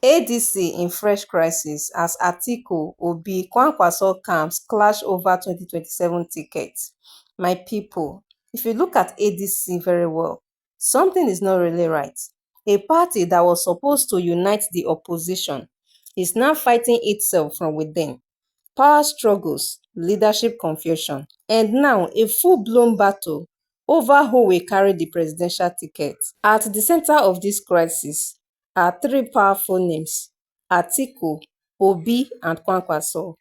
ADC in fresh crisis as Atiku Kwankwaso camps clash over 2027 tickets. My people, if you look at ADC very well, something is not really right. A party that was supposed to unite the opposition is now fighting itself from within. Power struggles, leadership confusion, and now a full-blown battle over who will carry the presidential ticket. At the center of this crisis are three powerful names: Atiku, Obi, and Kwankwaso.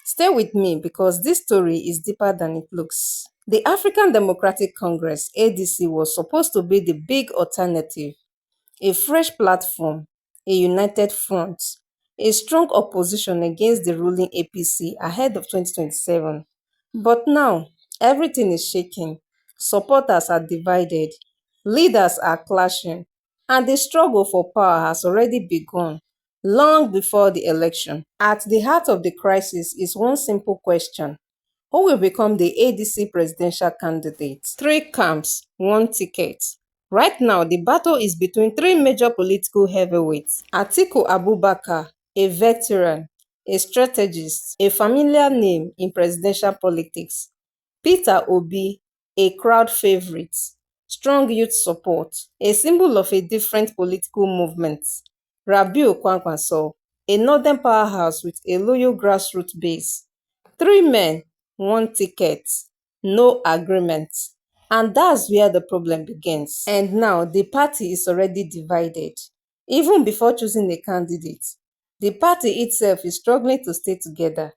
Stay with me because this story is deeper than it looks. The African Democratic Congress (ADC) was supposed to be the big alternative, a fresh platform, a united front, a strong opposition against the ruling APC ahead of 2027. But now, everything is shaking. Supporters are divided, leaders are clashing, and the struggle for power has already begun long before the election. At the heart of the crisis is one simple question: who will become the ADC presidential candidate? Three camps, one ticket. Right now, the battle is between three major political heavyweights: Atiku Abubakar, a veteran, a strategist, a familiar name in presidential politics; Peter Obi, a crowd favorite, strong youth support, a symbol of a different political movement; Rabiu Kwankwaso, a northern powerhouse with a loyal grassroots base. Three men, one ticket, no agreement. And that's where the problem begins. And now the party is already divided. Even before choosing a candidate, the party itself is struggling to stay together.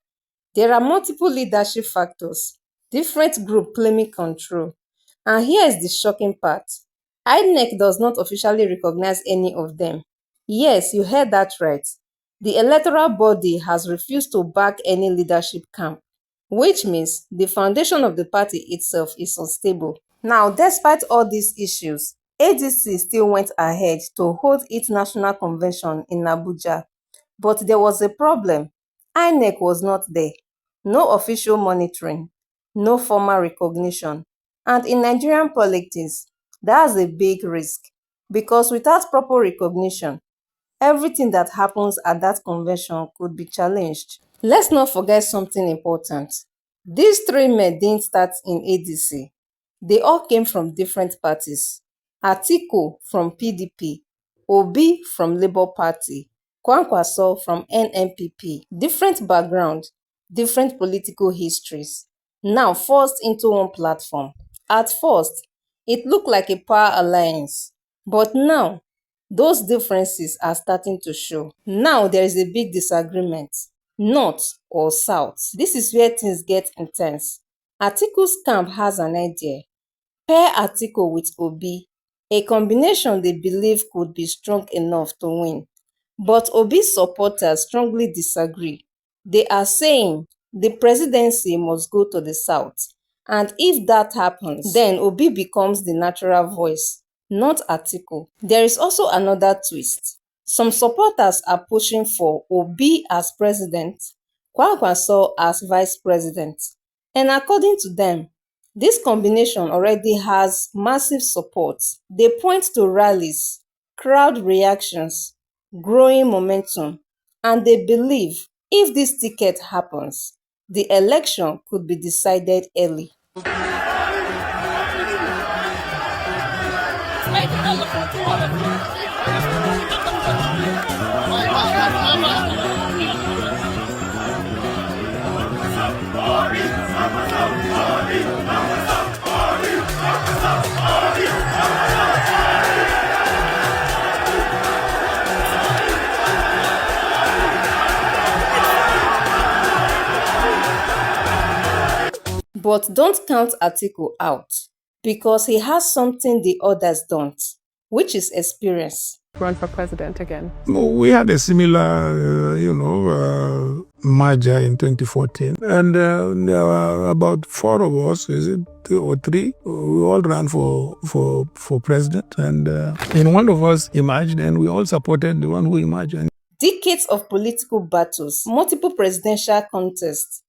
There are multiple leadership factors, different groups claiming control. And here is the shocking part: INEC does not officially recognize any of them. Yes, you heard that right. The electoral body has refused to back any leadership camp, which means the foundation of the party itself is unstable. Now, despite all these issues, ADC still went ahead to hold its national convention in Abuja. But there was a problem. INEC was not there. No official monitoring, no formal recognition. And in Nigerian politics, that's a big risk, because without proper recognition, everything that happens at that convention could be challenged. Let's not forget something important. These three men didn't start in ADC. They all came from different parties. Atiku from PDP, Obi from Labour Party, Kwankwaso from NNPP. Different background, different political histories, now forced into one platform. At first, it looked like a power alliance, but now those differences are starting to show. Now there is a big disagreement: north or south. This is where things get intense. Atiku's camp has an idea: pair Atiku with Obi, a combination they believe could be strong enough to win. But Obi's supporters strongly disagree. They are saying the presidency must go to the south, and if that happens, then Obi becomes the natural voice, not Atiku. There is also another twist. Some supporters are pushing for Obi as president, Kwankwaso as vice president. And according to them, this combination already has massive support. They point to rallies, crowd reactions, growing momentum, and they believe if this ticket happens, the election could be decided early. But don't count Atiku out, because he has something the others don't, which is experience. Run for president again? We had a similar, merger in 2014, and there were about four of us, is it two or three? We all ran for president, and one of us emerged, and we all supported the one who emerged. Decades of political battles, multiple presidential contests,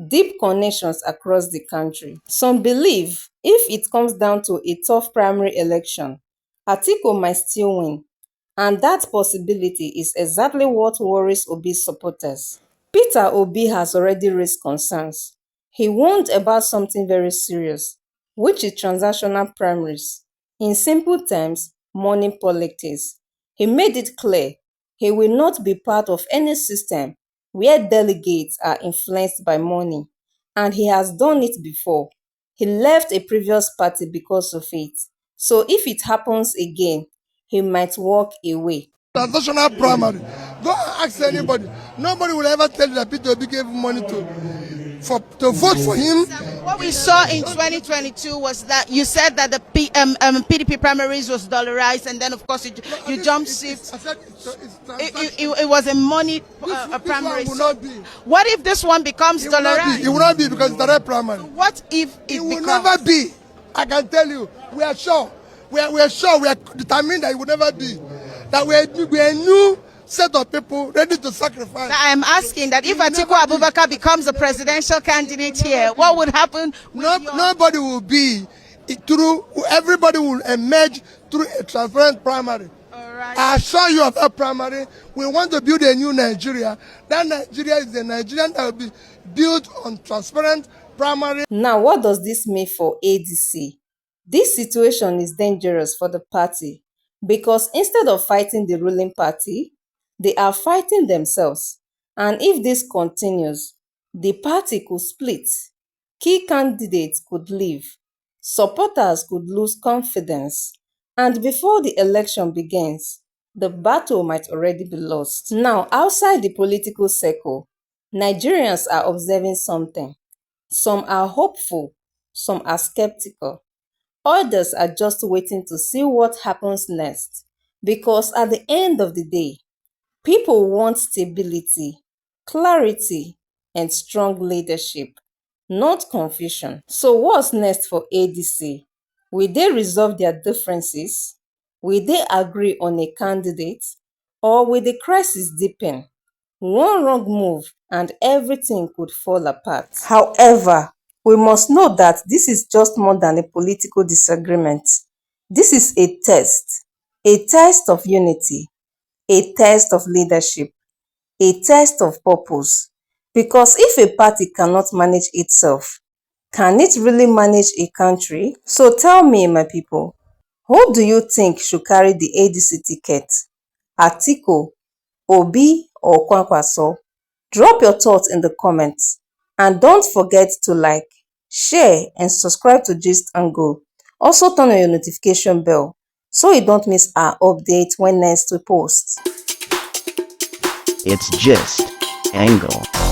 deep connections across the country. Some believe if it comes down to a tough primary election, Atiku might still win. And that possibility is exactly what worries Obi's supporters. Peter Obi has already raised concerns. He warned about something very serious, which is transactional primaries. In simple terms, money politics. He made it clear he will not be part of any system where delegates are influenced by money, and he has done it before. He left a previous party because of it. So if it happens again, he might walk away. Transactional primary. Go and ask anybody. Nobody will ever tell you that Peter Obi gave money to vote for him. What we saw in 2022 was that you said that the PDP primaries was dollarized, and then of course you jump shift. I said It was a money primary. This one will not be. What if this one becomes dollarized? It will not be because it's direct primary. What if It will never be. I can tell you. We are sure. We are sure. We are determined that it will never be. That we are a new set of people ready to sacrifice. I am asking that if Atiku Abubakar becomes a presidential candidate here, what would happen? Nobody will be through. Everybody will emerge through a transparent primary. Right. I assure you of that primary. We want to build a new Nigeria. That Nigeria is a Nigerian that will be built on transparent primary. Now, what does this mean for ADC? This situation is dangerous for the party because instead of fighting the ruling party, they are fighting themselves. And if this continues, the party could split, key candidates could leave, supporters could lose confidence, and before the election begins, the battle might already be lost. Now, outside the political circle, Nigerians are observing something. Some are hopeful, some are skeptical. Others are just waiting to see what happens next. Because at the end of the day, people want stability, clarity, and strong leadership, not confusion. So what's next for ADC? Will they resolve their differences? Will they agree on a candidate? Or will the crisis deepen? One wrong move and everything could fall apart. However, we must know that this is just more than a political disagreement. This is a test of unity, a test of leadership, a test of purpose. Because if a party cannot manage itself, can it really manage a country? So tell me, my people, who do you think should carry the ADC ticket? Atiku, Obi, or Kwankwaso? Drop your thoughts in the comments. And don't forget to like, share, and subscribe to Gist and Go. Also turn on your notification bell so you don't miss our update when next we post. It's Gist and Go.